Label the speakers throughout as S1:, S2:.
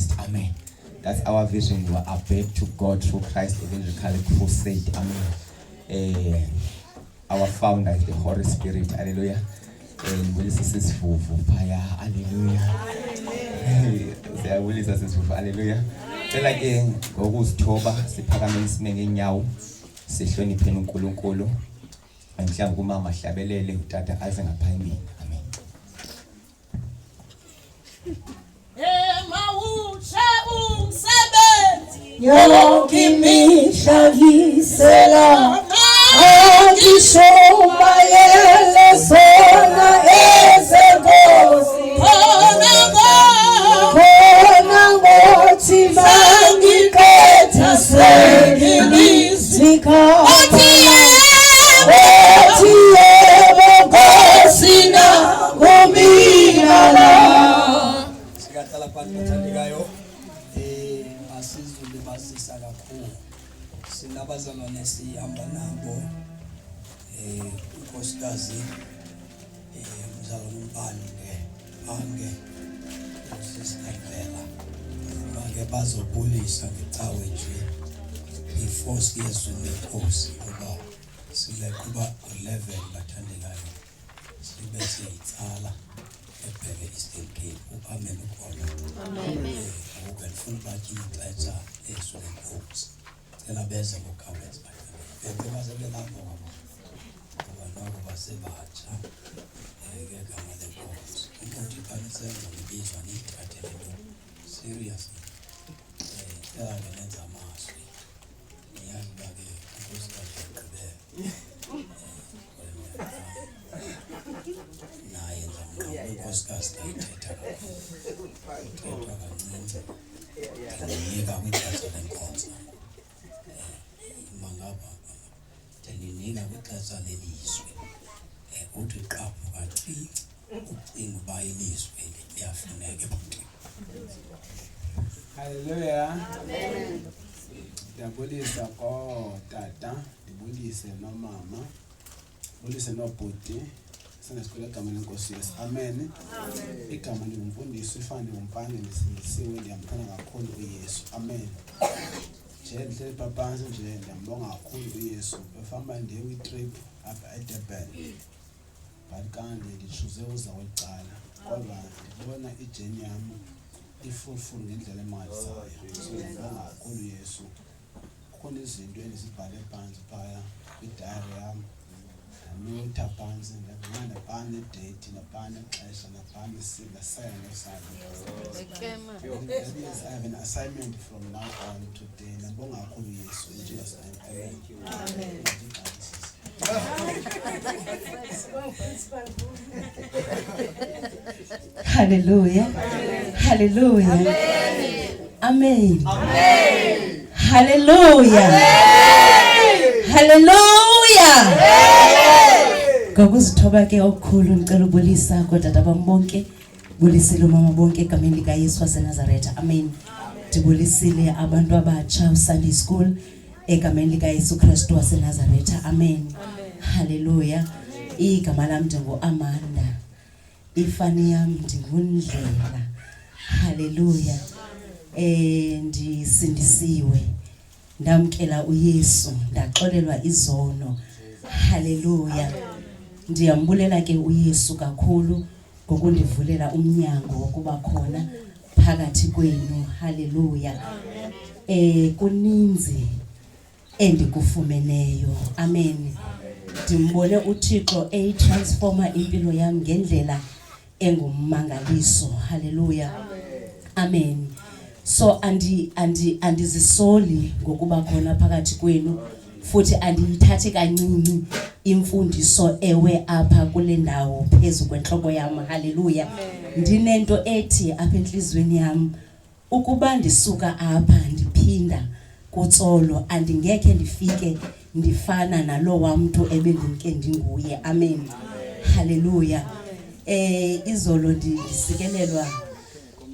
S1: Christ. Amen. That's our vision. We are back to God through Christ Evangelical Crusade. Amen. Our founder is the Holy Spirit. Hallelujah. And will is fire. Hallelujah. Will is hallelujah. Phela ke ngokuzithoba siphakame isime ngenyawo sihlonipheni uNkulunkulu anhlanga kumama hlabelele utata aze ngaphambili. Amen.
S2: Emawutshe umsebenzi
S3: yonke imihla ngisela angishumayele zona ezenkosi khona ngothi mangiqeda sengilizika othi yebo Nkosi na kumina la
S4: sikaqala phansi bathandekayo masizulu basisa kakhulu sinabazalwane sihamba nabo unkosikazi umzalwane umbani ange sisiqhela manje bazobulisa ngecawe nje iforce yesu nenkosi ngoba silequba 11 bathandekayo sibe siyitsala ebheke Eastern Cape uAmen ukhona amen ukufuna bathi ixetsha yesu nenkosi cela beze ngokhawuleza bathandekayo bazabelapho ngoba nabo basebatsha ngegama lenkosi umuntu iphanisenza ngibizwa nithathele lo seriously nenza amazwi niyabake unkosikazi ugqibe naye nje unkosikazi ayithetha kakhulu kancane nika kwixesha lenkonzo mangaba nika kwixesha lelizwe uthi qaphu kacinci ucinga uba ilizwe liyafuneka ebantwini.
S5: Hallelujah. Amen. Ndiyabulisa tata, ndibulise nomama, ndibulise nobhuti, senesikhule igama lenkosi Yesu. Amen. Igama lingumfundisi ifane ngumpange ndisindisiwe ndiyamthanda kakhulu uYesu. Amen. Nje ndihleli phansi nje ndiyambonga kakhulu uYesu. Befamba ndiye kwi-trip apha eDurban. But kanti ndichuze uza kwecala kodwa ndibona ijeni yami ifulful ngendlela emangalisayo. So ngibonga kakhulu Yesu. Khona izinto endizibhale phansi phaya kwidayari yami notha phansi ngabona bhani date nabhani ixesha nabhani singasayino sakhe. I have an assignment from now on today. Ngibonga kakhulu Yesu in Jesus name. Amen.
S3: Hallelujah. Hallelujah. Amen.
S2: Amen.
S3: Hallelujah. Hallelujah. Ngokuzithoba ke okukhulu ngicela ubulisa kodwa bonke bulisile mama bonke egameni lika Yesu waseNazaretha. Amen. Ndibulisile abantu abatsha Sunday school egameni lika Yesu Kristu waseNazaretha. Amen. Hallelujah. Igama lami ndinguAmanda. Ifani yami ndingundlela. Hallelujah. Ndisindisiwe. Ndamkela uYesu, ndaxolelwa izono. Hallelujah. Ndiyambulela ke uYesu kakhulu ngokundivulela umnyango wokuba khona phakathi kwenu. Hallelujah. Kuninzi endikufumeneyo. Amen. Ndimbone uThixo transforma impilo yami ngendlela engummangaliso. Hallelujah. Amen. So andizisoli ngokuba khona phakathi kwenu futhi andiyithathi kancinci imfundiso ewe apha kule ndawo phezu kwenhloko yami. Hallelujah. Ndinento ethi apha enhlizweni yami ukuba ndisuka apha ndiphinda kutsolo andingeke ndifike ndifana nalowa muntu ebengike ndinguye. Amen. Hallelujah. Izolo ndisikelelwa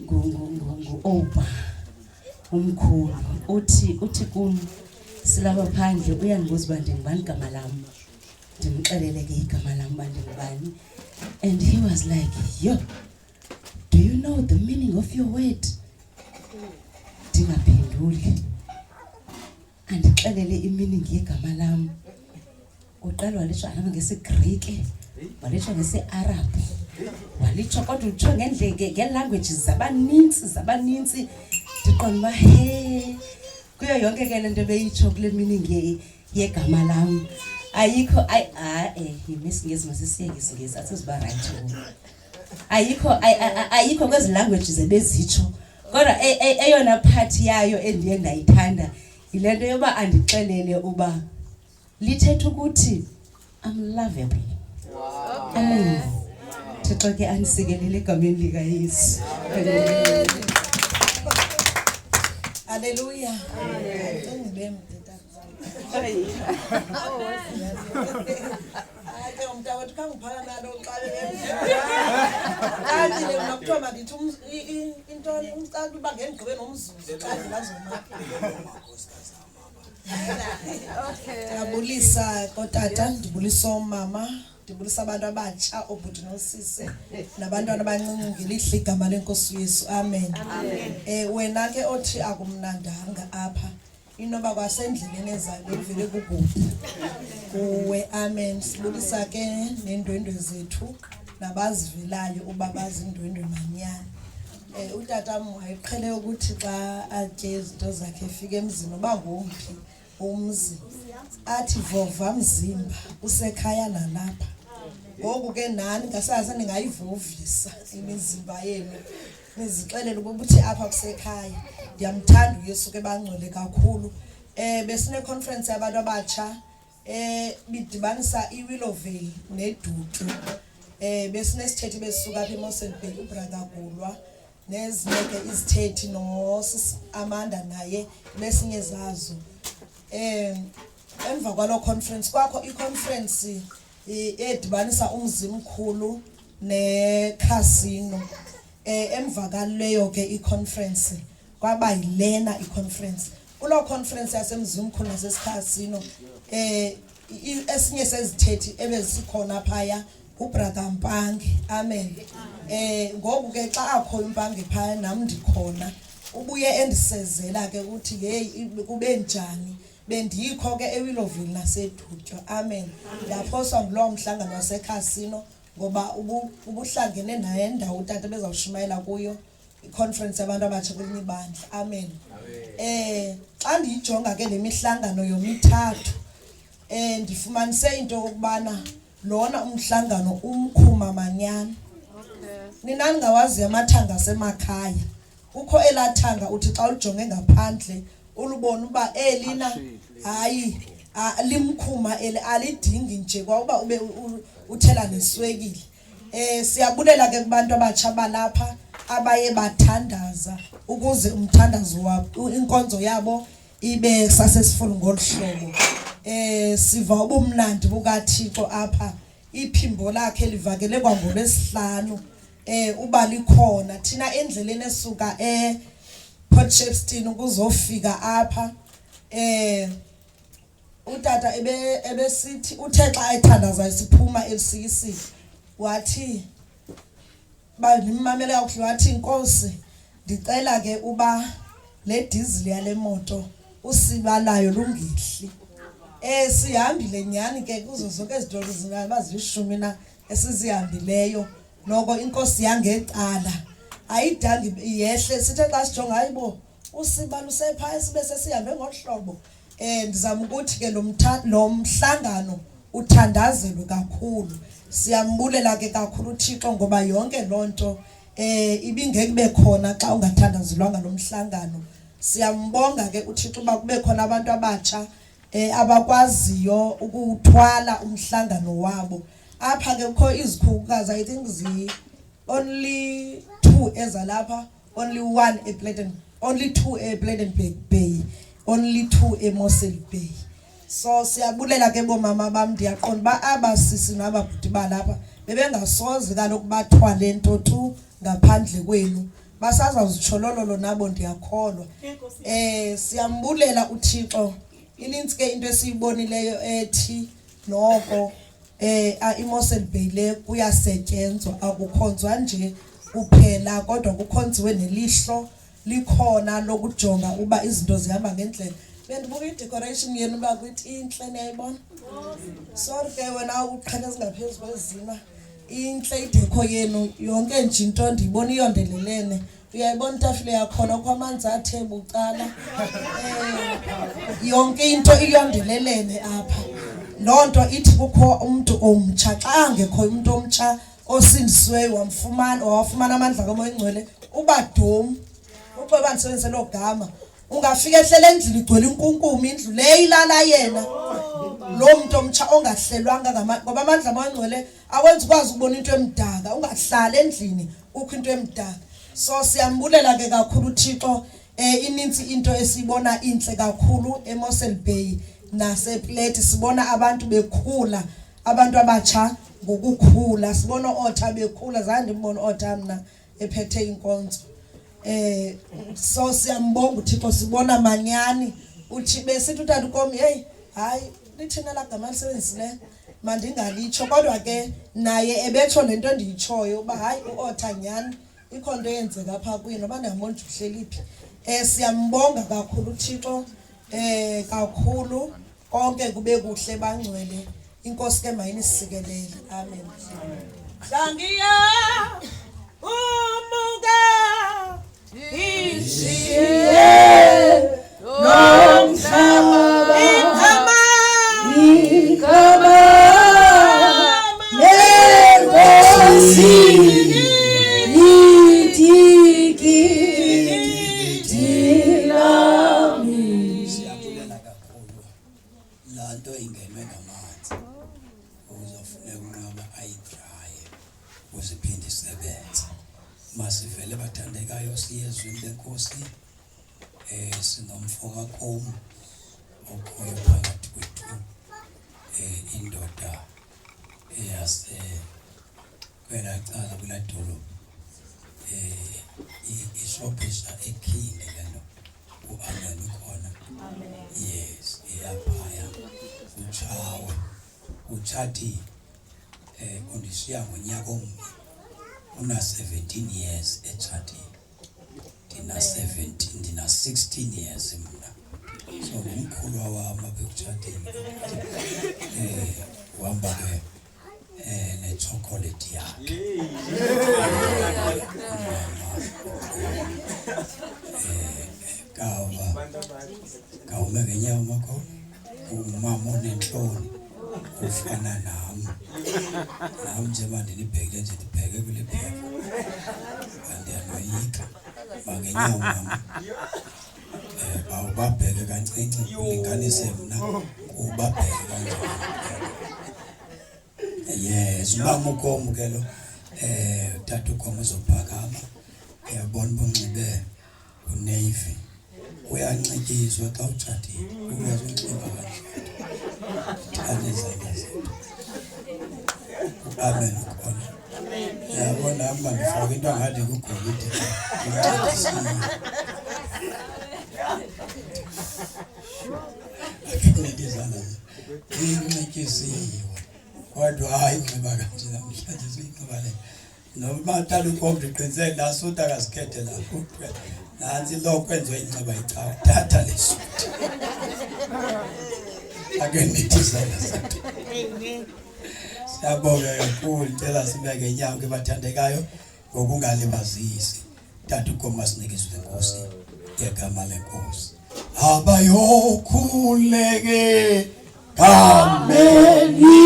S3: ngu-Opa umkhulu uthi kum silapha phandle uyandibuza uba ndingubani igama lami. Ndimxelele ke igama lami uba ndingubani and he was like, yo, do you know the meaning of your word? ndingaphenduli andixelele iminingi yegama lam. Uqala walitsho nami ngesiGreek, walitsho ngesiArab, walitsho kodwa utsho ngelanguages zabanintsi ndiqonda uba he kuyo yonke ke lento beyitsho kule miningi yegama lam. Ayikho yimisiNgesi masisiyeke isiNgesi asiziba right. Ayikho kwezi languages ebezitsho kodwa eyona part yayo endiye ndayithanda yile nto yoba andixelele uba lithetha ukuthi I'm lovable. Amen. Thixo ke andisikelele egameni likaYesu.
S2: Hallelujah. Ake umntawethu kangiphala nalo uqale. Kanti le ngakuthiwa mangithi intoni umcala uba ngenigqibe nomzuzu xa ngilazoma. Ndiyabulisa kotata, ndibulisa omama, ndibulisa abantu abatsha obhuti nosisi nabantwana abancinci ngelihle igama lenkosi uYesu. Amen. Wena ke othi akumnandanga apha inoba kwasendleleni ezayo ivele kukubi kuwe. Amen. Sibulisa ke neendwendwe zethu nabazivelayo uba bazindwendwe manyana. Utata wayeqhele ukuthi xa atye izinto zakhe efika emzini uba ngomphi umzi athi vova mzimba usekhaya nalapha. Ngoku ke nani ngasaza ningayivovisa imizimba yenu nizixelele ukuthi apha kusekhaya. Ndiyamthanda uYesu ke bangcwele kakhulu. Besine conference yabantu abatsha bidibanisa iWillowvale neDuke. Besine sithethi besuka apha eMossel Bay ubrother Gulwa nezinye ke izithethi noSisi Amanda naye lesinye zazo. Emva kwalo conference kwakho iconference edibanisa umzi mkhulu necasino. Emva kwaleyo ke iconference kwaba yilena iconference. Kulo conference yasemzini mkhulu nasesicasino esinye sezithethi ebezisikhona phaya ubrother Mpangi. Amen. Ngoku ke xa akho impangi phaya nami ndikhona ubuye endisezela ke ukuthi hey kube njani bendikho ke eWillowville naseDutywa. Amen. Ndaphoswa ngulo mhlangano waseCasino ngoba ubuhlangene naye ndawo utata bezawushumayela kuyo iconference yabantu abatsha kwelinye ibandla. Amen. Xa ndiyijonga ke lemihlangano yomithathu ndifumanise into okubana lona umhlangano umkhuma manyana. Nina ningawazi amathanga asemakhaya. Kukho elathanga uthi xa ujonge ngaphandle ulubona uba elina hayi limkhuma alidingi nje kwakuba ube uthela neswekile. Siyabulela ke kubantu abatsha balapha abaye bathandaza ukuze umthandazo wabo inkonzo yabo ibe successful ngolhlobo. Siva ubumnandi bukaThixo apha. Iphimbo lakhe livakele kwangolwesihlanu. Uba likhona thina endleleni esuka Port Shepstone ukuzofika apha. Utata ebesithi uthe xa ethandaza siphuma elisisi wathi ba nimamele kakhulu wathi inkosi ndicela ke uba le diesel yale moto usibalayo lungihli. Sihambile nyani ke kuzo zonke izidolo zingabazishumi na esizihambileyo noko inkosi yangecala ayidangi yehle sithe xa sijonga hayibo usibala usephaya sibe sesihambe ngohlobo. Ndizama ukuthi ke lo mhlangano uthandazelwe kakhulu. Siyambulela ke kakhulu uThixo ngoba yonke lonto ibingeke kube khona xa ungathandazelwanga lo mhlangano. Siyambonga ke uThixo uba kube khona abantu abatsha abakwaziyo ukuthwala umhlangano wabo. Apha ke kukho izikhukukazi I think only 2 ezalapha, only 1 ePladen, only 2 ePladenburg Bay, only 2 eMossel Bay. So siyabulela ke bomama bam ndiyaqonda ba abasisi nababhuti balapha bebengasoze kaloku bathwale into tu ngaphandle kwenu. Basazawuzitsholololo nabo ndiyakholwa. Siyambulela uThixo. Inintsi ke into esiyibonileyo ethi noko iMossel Bay le kuyasetyenzwa akukhonzwa nje kuphela kodwa kukhonziwe nelihlo likhona lokujonga uba izinto zihamba ngendlela. Bendibuka i-decoration yenu uba kuthi intle niyayibona. Sorry ke wena uqhele singaphezulu kwezima. Intle ideko yenu yonke nje into ndiyibona iyondelelene. Uyayibona itafile yakhona kwamanzi athe bucala. Yonke into iyondelelene apha. Lonto ithi kukho umuntu omtsha xa angekho umuntu omtsha osindisiweyo wafumana amandla kaMoya Oyingcwele uba dom. Ukuba bandisebenzise lo gama ungafika ehlele endlini igcwele inkunkuma indlu le ilala yena. Lo muntu omtsha ongahlelwanga ngoba amandla kaMoya Oyingcwele awenza ukwazi ukubona into emdaka ungahlali endlini ukho into emdaka. So siyambulela ke kakhulu uThixo ininzi into esibona inhle kakhulu eMossel Bay nasePlate. Sibona abantu bekhula, abantu abatsha ngokukhula. Sibona otha bekhula, zange ndibone otha mina ephethe inkonzo. So siyambonga uThixo, sibona manyani uthi besithi uTata uKomi hey hayi lithina la gama lisebenzisile mandingalitsho kodwa ke naye ebetsho lento endiyitshoyo uba hayi uotha nyani ikho nto yenzeka apha kuye noba ndiyambona uhleli phi. Siyambonga kakhulu uThixo kakhulu konke kube kuhle bangcwele. Inkosi ke mayinisikelele. Amen. Dangiya umuga ishiye nomhlaba ikama nenkosi
S4: siyabulela kakhulu lanto ingenwe ngamanzi uzofuneka unqaba ayidraye uziphinde isebenze. Masivele bathandekayo siyezwini lenkosi. Sinomfo kaKomi okhoyo phakathi kwethu, indoda eyase kwela cala kula dolobha ishophisha eKing lento uAmen ukhona. Yes, eyaphaya uchawe uchati undishiya ngonyaka omnye una 17 years echati ndina 17 ndina 16 years mina. So umkhulu wami bekuchatile uhamba ke ne chocolate yakhe kawa ngenyawo makho umama onenhloni ufana nami nje manje nibhekile nje ndibheke kule phepha andiyanoyika mangenyawo mama bawubabheke kancinci ulinganise mna ubabheke kanjani. Yes, ubama uKomi ke lo Tata uKomi uzophakama uyabona bonxibe unavy uyancikizwa xa utshadile uyazonxiba kanjani Amen ukhona. Yabona hamba ngifaka into angathi kugolide akunikizana incikisiwe kodwa hayi nxiba kanje namhlanje siyinxiba le noma Tata uKomi ndiqinisele lasuthi akasikhethe lapho nansi lo kwenziwe inxiba icawa Tata lesuthi akenithizana sathi. Siyabonga kakhulu cela sibeke inyawo ke bathandekayo ngokungalibazisi. Tata uKomi asinikizwe inkosi yegama lenkosi abayokhuleke kameni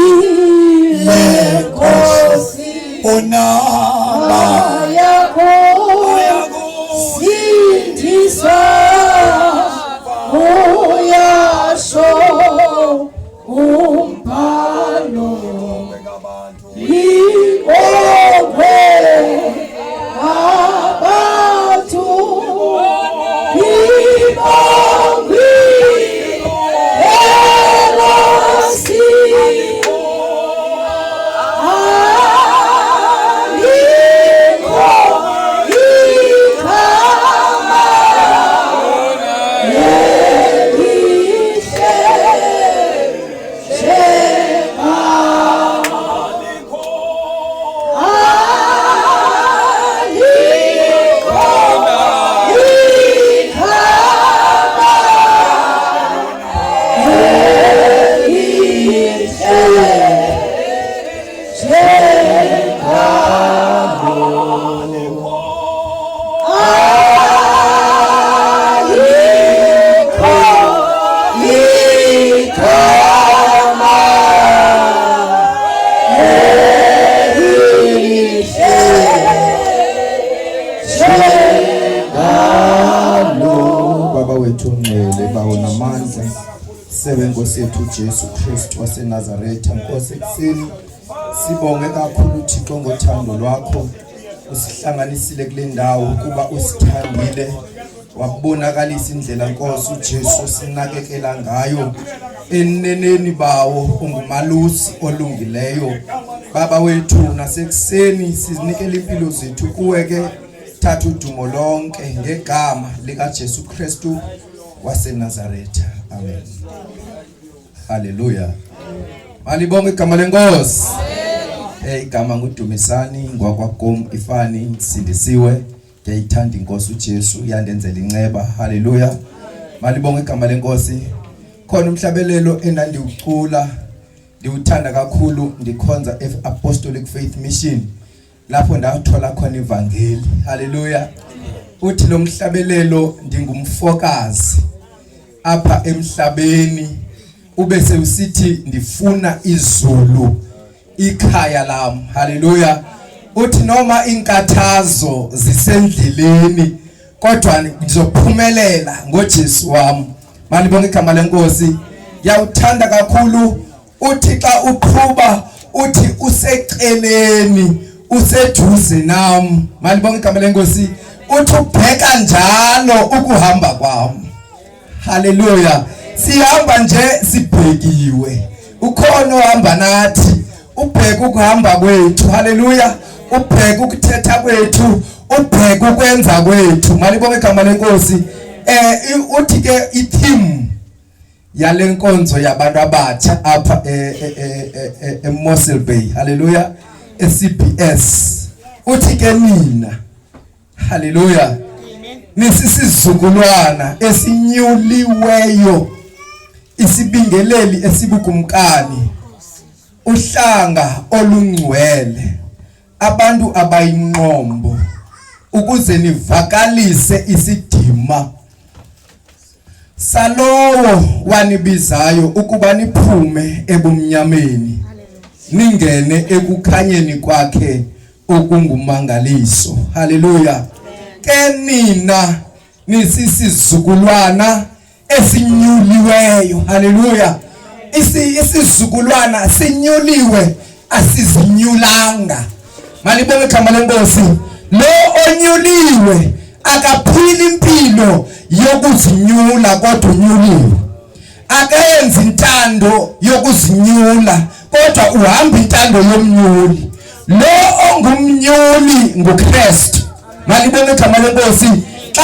S4: lenkosi onaba yakho sindiswa uyasho umbhalo libonwe abantu libongwi elosi aliko
S6: ongcwele bawo namandla sebe Nkosi yethu Jesu Kristu waseNazaretha. Nkosi ekuseni sibonge kakhulu Thixo ngothando lwakho usihlanganisile kule ndawo kuba usithandile wakubonakalisa indlela Nkosi uJesu sinakekela ngayo eneneni bawo ungumalusi olungileyo. Baba wethu nasekuseni sizinikele impilo zethu kuwe ke thatha udumo lonke ngegama lika Jesu Kristu waseNazaretha. Amen. Hallelujah. Malibonge igama lenkosi. Igama nguDumisani ngwakwaGom Ifani sindisiwe. Ngiyayithanda inkosi uJesu yandenzela inceba. Hallelujah. Malibonge igama lenkosi. Khona umhlabelelo enandiwucula ndiwuthanda kakhulu ndikhonza Apostolic Faith Mission lapho ndathola khona ivangeli. Hallelujah. Uthi lo mhlabelelo ndingumfokazi apha emhlabeni ubese usithi ndifuna izulu ikhaya lami. Hallelujah. Uthi noma inkathazo zisendleleni kodwa ngizophumelela ngoJesu wami. Malibonge igama lenkosi. Yawuthanda kakhulu uthi xa uqhuba uthi useceleni useduze nami. Malibonge igama lenkosi. Uthi ubheka njalo ukuhamba kwami. Hallelujah. Sihamba nje sibhekiwe. Ukhona ohamba nathi. Ubheka ukuhamba kwethu. Hallelujah. Ubheka ukuthetha kwethu. Ubheka ukwenza kwethu. Malibonge igama lenkosi. Uthi ke itheme yalenkonzo yabantu abatsha apha eMossel Bay. Hallelujah. eCBS. Uthi ke nina. Hallelujah. Nisisizukulwana esinyuliweyo isibingeleli esibukumkani uhlanga olungcwele abantu abayinqombo ukuze nivakalise isidima salowo wanibizayo ukuba niphume ebumnyameni ningene ekukhanyeni kwakhe okungumangaliso. Hallelujah. Ke nina nisisizukulwana esinyuliweyo. Hallelujah. Isizukulwana sinyuliwe asizinyulanga. Malibonge igama lenkosi. Lo onyuliwe akaphili impilo yokuzinyula kodwa unyuliwe. Akayenzi intando yokuzinyula kodwa uhamba intando yomnyuli. Lo ongumnyuli nguKristu. Malibonge igama lenkosi. Xa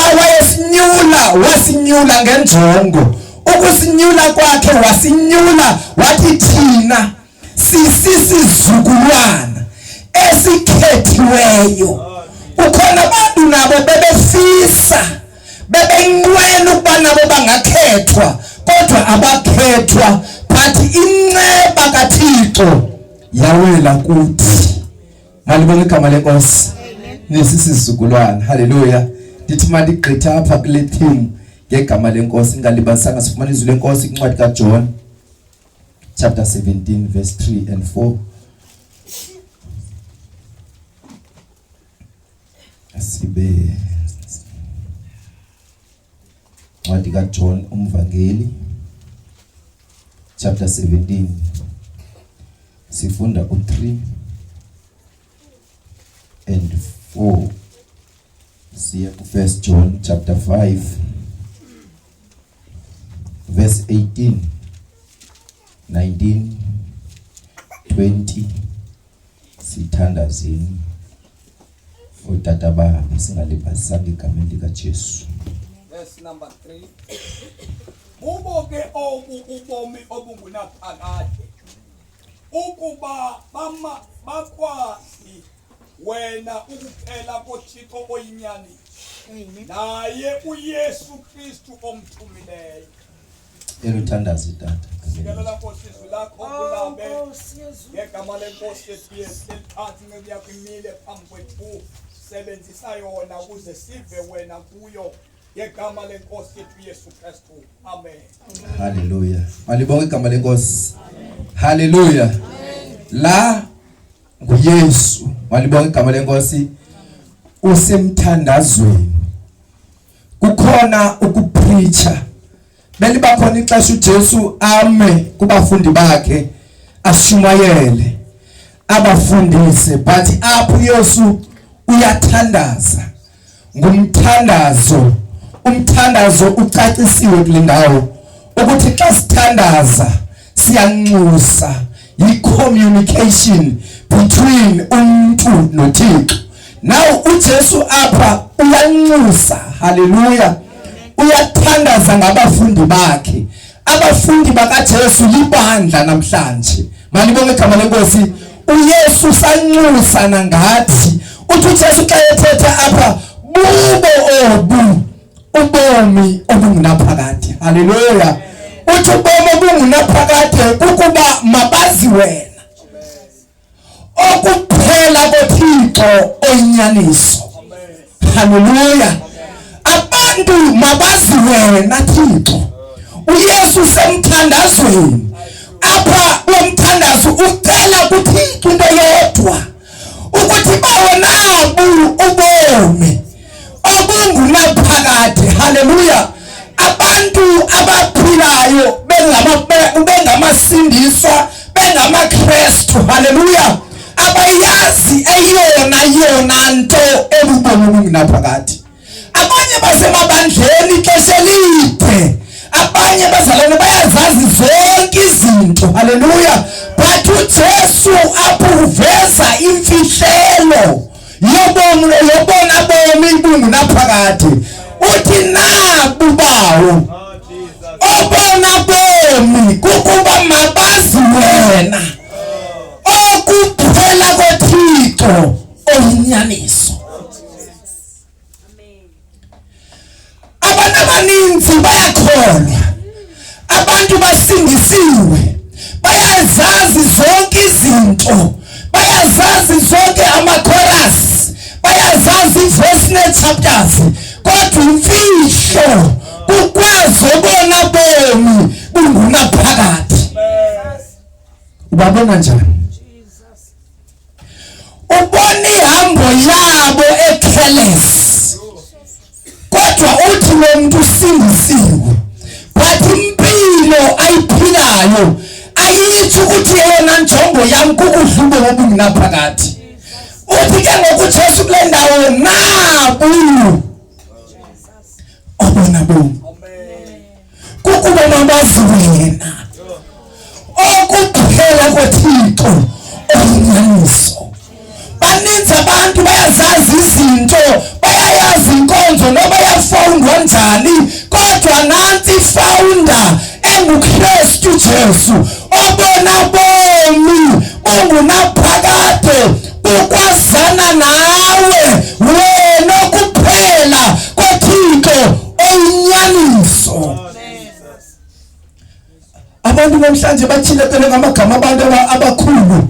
S6: wasinyula ngenjongo. Ukusinyula kwakhe wasinyula wathi thina sisizukulwana esikhethiweyo. Ukhona abantu nabo bebefisa bebenqwela ukuba nabo bangakhethwa kodwa abakhethwa bathi inceba kaThixo yawela kuthi. Malibonge igama lenkosi. Nisisizukulwana. Hallelujah. Ndithi mandigqitha apha kule theme ngegama lenkosi ngalibalisanga sifumana izwi lenkosi kwincwadi kaJohn chapter 17 verse 3 and 4. Asibe ncwadi kaJohn umvangeli chapter 17 sifunda u3 and 4. Siya ku 1 John chapter 5 verse 18, 19, 20. Sithandazini utata bahambe singalibazisanga igameni likaJesu.
S7: Verse number 3. Uboke ubomi obungunaphakade ukuba bakwazi wena ukuphela koThixo oyinyani naye uYesu Kristu omthumileyo.
S6: Eluthandaza itata.
S7: Sikelela Nkosi izwi lakho kulabe ngegama lenkosi yethu elithathu ngebuya kwimile phambi kwethu sebenzisa yona ukuze sive wena kuyo ngegama lenkosi yethu Yesu Kristu. Amen.
S6: Hallelujah. Malibonge igama lenkosi. Hallelujah. La nguYesu. Malibonge igama lenkosi. Usemthandazweni. Kukhona ukupreacher belibakhona ixesha uJesu ame kubafundi bakhe ashumayele abafundise, but apho Yesu uyathandaza ngumthandazo. Umthandazo ucacisiwe kule ndawo ukuthi xa sithandaza siyanxusa, yi-communication between umuntu noThixo. Now uJesu apha uyanxusa, haleluya, uyathandaza ngabafundi bakhe. Abafundi bakaJesu libandla namhlanje, malibonge igama lenkosi. uYesu sanxusa nangathi uthi uJesu xa ethetha apha bubo ubomi obungunaphakade, haleluya. Uthi ubomi obungunaphakade ukuba mabazi wena okuphela koThixo oyinyaniso, haleluya. Abantu mabazi wena Thixo. uYesu semthandazweni apha umthandazo ucela kuThixo into yodwa ukuthi bawonabu ubomi obungunaphakade, haleluya. Abantu abaphilayo bengamasindiswa bengamaKristu, haleluya, abayazi eyona nto ebubomi obungunaphakade. Abanye basemabandleni ixesha elide, abanye bazalwane bayazazi zonke izinto, haleluya, but uJesu apho uveza imfihlelo yobona bomi bungunaphakade. Uthi nabu bawo obona bomi kukuba mabazi wena okuphela koThixo oyinyaniso. Abantu abaninzi bayakholwa, abantu basindisiwe, bayazazi zonke izinto, bayazazi zonke amakhorasi, bayazazi verse chapters, kodwa imfihlo kukwazi ubona bomi bungunaphakade. Ubabona njani? Ubona ihambo yabo ecareless, kodwa uthi lo muntu usindisiwe, but impilo ayiphilayo ayithi ukuthi yena njongo yami kukudlula obungunaphakade. Uthi ke ngokuJesu kule ndawo nabu obona bomi kukuba mabazi wena okuphela koThixo oyinyaniso. Baninzi abantu bayazazi izinto, bayayazi inkonzo noba yafundwa njani, kodwa nansi ifounder enguKristu Jesu obona bomi bungunaphakade, ukwazana nawe wena okuphela koThixo oyinyaniso. Abantu namhlanje bathilekele ngamagama abantu abakhulu,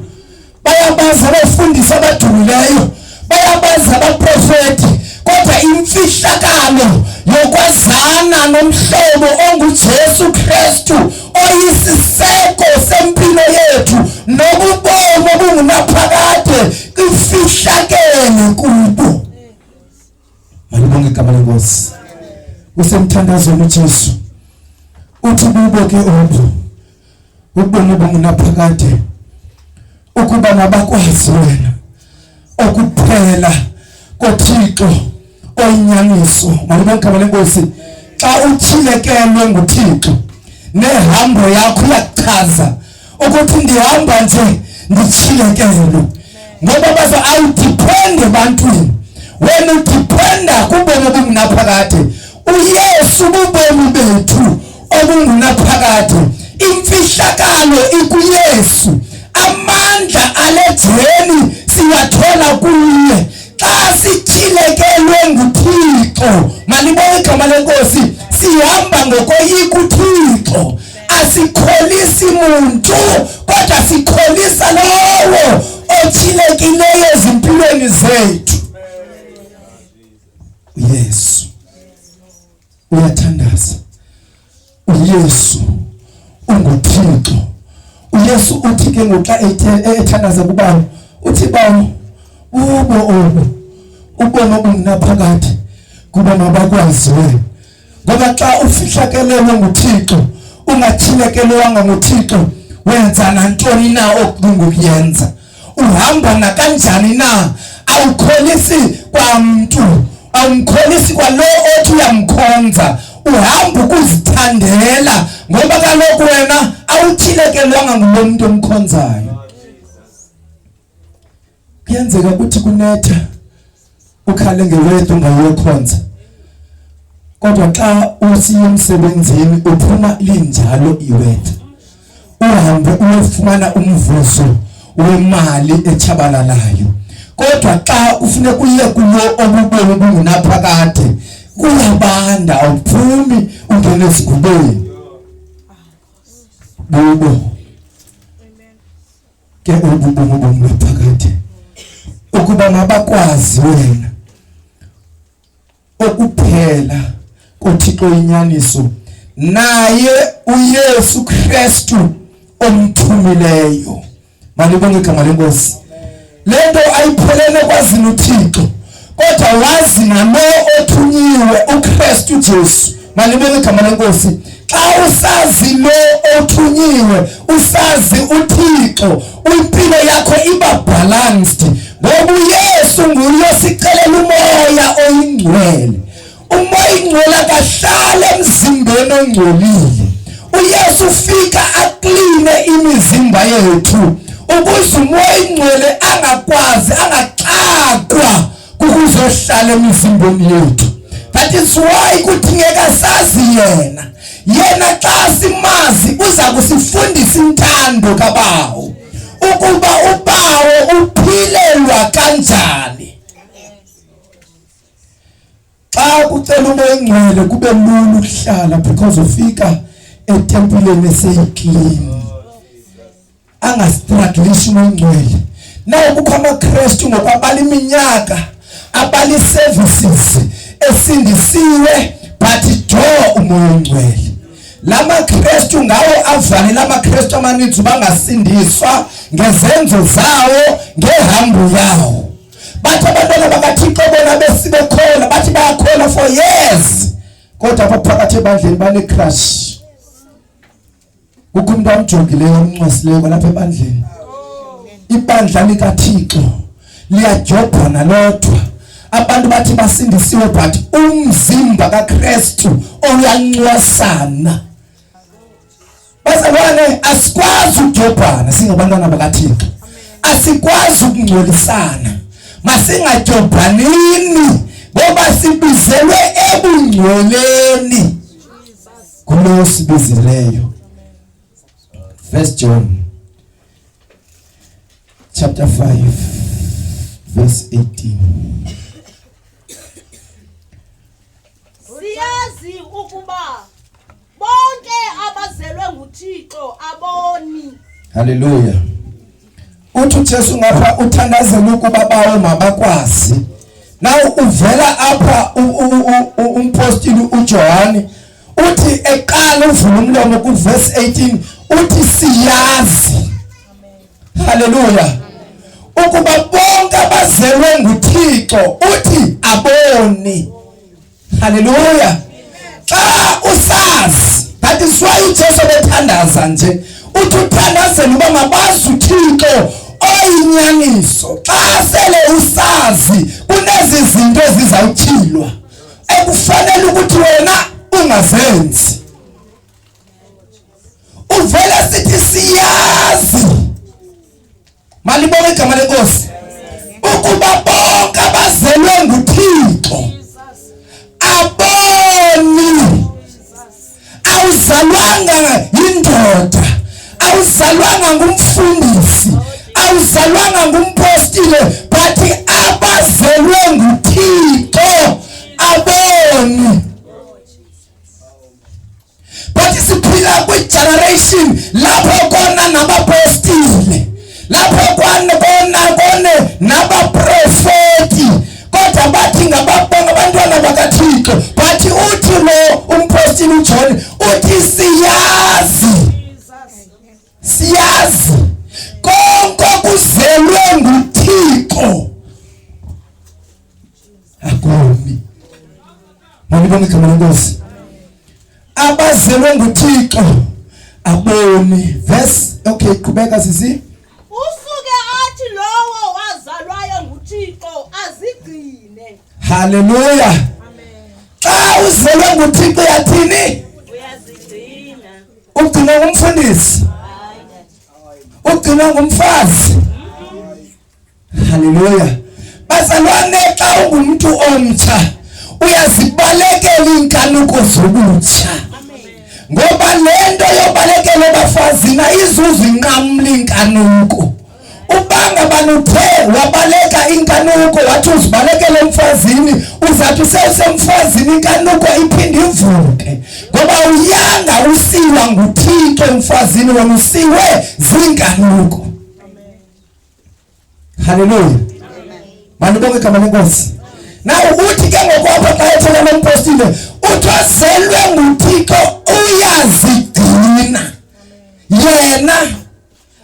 S6: bayabaza abafundisi abadumileyo, bayabaza abaprofeti, kodwa imfihlakalo yokwazana nomhlobo onguJesu Kristu oyisiseko sempilo yethu nobubomi obungunaphakade ifihlakele kubo. Malibonge igama lenkosi. Usemthandazweni uJesu uthi kubo ke ubomi obungunaphakade ukuba mabakwazi wena okuphela koThixo oyinyaniso. Malibonge igama lenkosi. Xa uthilekelwe nguThixo nehambo yakho iyachaza ukuthi ndihamba nje ndithilekelwe, ngoba baza awudepende ebantwini, wena udependa kubomi obungunaphakade. uYesu bubomi bethu obungunaphakade, imfihlakalo ikuYesu, amandla alejeni siwathola kuye xa sithilekelwe nguThixo. Malibonge igama lenkosi. Sihamba ngokoyika uThixo, asikholisi muntu kodwa sikholisa lowo othilekileyo ezimpilweni zethu. uYesu uyathandaza, uYesu unguThixo. uYesu uthi ke ngoxa ethandaza kubawo uthi bawo ubomi obungunaphakade kuba mabakwazi wena ngoba xa ufihlakelelwe nguThixo ungathilekelwanga nguThixo wenza nantoni na okungukuyenza, uhamba na kanjani na, awukholisi kwamntu, awumkholisi kwalo othi uyamkhonza, uhamba ukuzithandela ngoba kaloku wena awuthilekelwanga ngulo muntu omkhonzayo. Kuyenzeka ukuthi kunetha ukhale ngewethu ungayokhonza, kodwa xa usiya emsebenzini uphuma linjalo iwethu, uhambe uyofumana umvuzo wemali echabalalayo, kodwa xa ufune kuye kulo obubomi bungunaphakade kuyabanda, awuphumi ungene ezigubeni bubo ke ububomi bungunaphakade. Ukuba mabakwazi wena okuphela koThixo inyaniso naye uYesu Kristu omthumileyo. Malibonge igama lenkosi. Lento ayiphelele kwazini uThixo, kodwa wazi nalo othunyiwe uKristu Jesu. Malibonge igama lenkosi. Xa usazi lo othunyiwe, usazi uThixo, impilo yakho iba balanced. Ngoba uYesu nguye sicelela umoya oyingcwele. Umoya oyingcwele akahlala emzimbeni ongcolile. uYesu ufika akline imizimba yethu ukuze umoya oyingcwele angakwazi, angaxakwa kukuzohlala emizimbeni yethu. That is why kudingeka sazi yena. Yena xa simazi uza kusifundisa intando kaBawo, ukuba uBawo uphilelwa kanjani. Xa kucela umoya oyingcwele kube lula ukuhlala because ufika etempileni eseyiclean, angastruggleishi umoya oyingcwele. Nawo kukho amaKristu ngokwabala iminyaka abali services esindisiwe but do umoya oyingcwele. Lama Kristu ngawo avale lama Kristu amaninzi bangasindiswa ngezenzo zawo, ngehambo yawo. Bathi abantwana bakaThixo bona besibekhona, bathi bayakhona for years, kodwa baphakathi ebandleni bane crash. Kukho umuntu amjongileyo omncwasileyo lapha ebandleni. Ibandla likaThixo liyajobhana lodwa. Abantu bathi basindisiwe but umzimba kaKristu uyancwasana. Bazalwane, asikwazi ukujobhana singabantwana bakaThixo. Asikwazi ukungcolisana. Masingajobhanini ngoba sibizelwe ebungcweleni kulo sibizileyo. 1 John chapter 5 verse 18.
S8: Siyazi ukuba bonke abazelwe nguThixo aboni.
S6: Hallelujah. Uthi uJesu ngapha uthandazela ukuba bawo mabakwazi. Naw uvela apha umpostili uJohane uthi eqala uvula umlomo ku verse 18 uthi siyazi. Hallelujah. Ukuba bonke abazelwe nguThixo uthi aboni. Hallelujah. Xa usazi, that is why uJesu bethandaza nje. Uthi uthandazela uba mabazi uThixo oyinyaniso. Xa sele usazi kunezi zinto ezizawuthilwa ekufanele ukuthi wena ungazenzi. Uvela sithi siyazi. Malibonge igama lenkosi. Ukuba bonke abazelwe nguThixo aboni. Awuzalwanga yindoda, awuzalwanga ngumfundisi, awuzalwanga ngumpostile, but abazelwe nguThixo aboni. But siphila kwi-generation lapho kona nabapostile, lapho kona nabaprofeti, kodwa bathi ngababonga abantwana bakaThixo, but uthi lo umpostile uJohn uthi siyazi. Siyazi konke kuzelwe nguThixo akoni. Malibonge igama lenkosi. abazelwe nguThixo aboni. Verse okay, qhubeka sisi.
S8: Usuke athi lowo wazalwayo nguThixo azigcine.
S6: Hallelujah.
S8: Amen.
S6: Xa uzelwe nguThixo yathini?
S8: Uyazigcina.
S6: Ugcina ngumfundisi. Ugcina ngumfazi. Hallelujah. Bazalwane, xa ungumuntu omtsha uyazibalekela inkanuko zobutsha. Ngoba lento yobalekela abafazini izuzu inqamla inkanuko. Ubanga banuthe wabaleka inkanuko wathi uzibalekele emfazini, uzathi usemfazini inkanuko iphinde ivuke. Ngoba uyanga usiwa nguThixo emfazini wena usiwe zinkanuko. Hallelujah. Bantu bonke igama lenkosi. Now uthi ke ngokwapha xa ethela lompostile uthi wazelwe nguThixo uyazigcina. Yena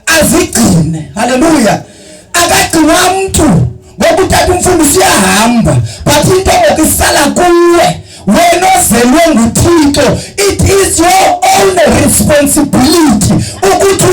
S6: azigcine. Hallelujah. Akagcina umuntu ngoba uthatha umfundisi uyahamba, but into ngokisala kuwe wena ozelwe nguThixo, it is your own responsibility ukuthi